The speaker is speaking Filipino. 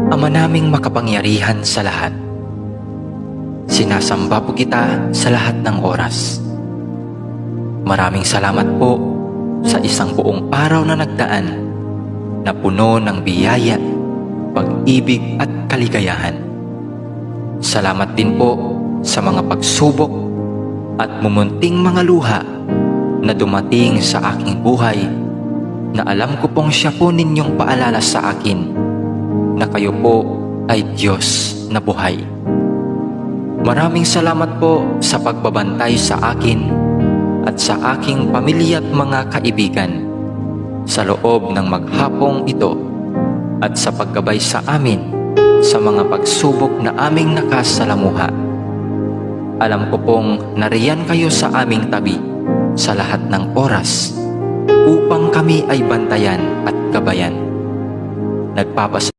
Ama naming makapangyarihan sa lahat, sinasamba po kita sa lahat ng oras. Maraming salamat po sa isang buong araw na nagdaan na puno ng biyaya, pag-ibig at kaligayahan. Salamat din po sa mga pagsubok at mumunting mga luha na dumating sa aking buhay, na alam ko pong siya po ninyong paalala sa akin na kayo po ay Diyos na buhay. Maraming salamat po sa pagbabantay sa akin at sa aking pamilya at mga kaibigan sa loob ng maghapong ito, at sa paggabay sa amin sa mga pagsubok na aming nakasalamuha. Alam ko pong nariyan kayo sa aming tabi sa lahat ng oras upang kami ay bantayan at gabayan. Nagpapasalamat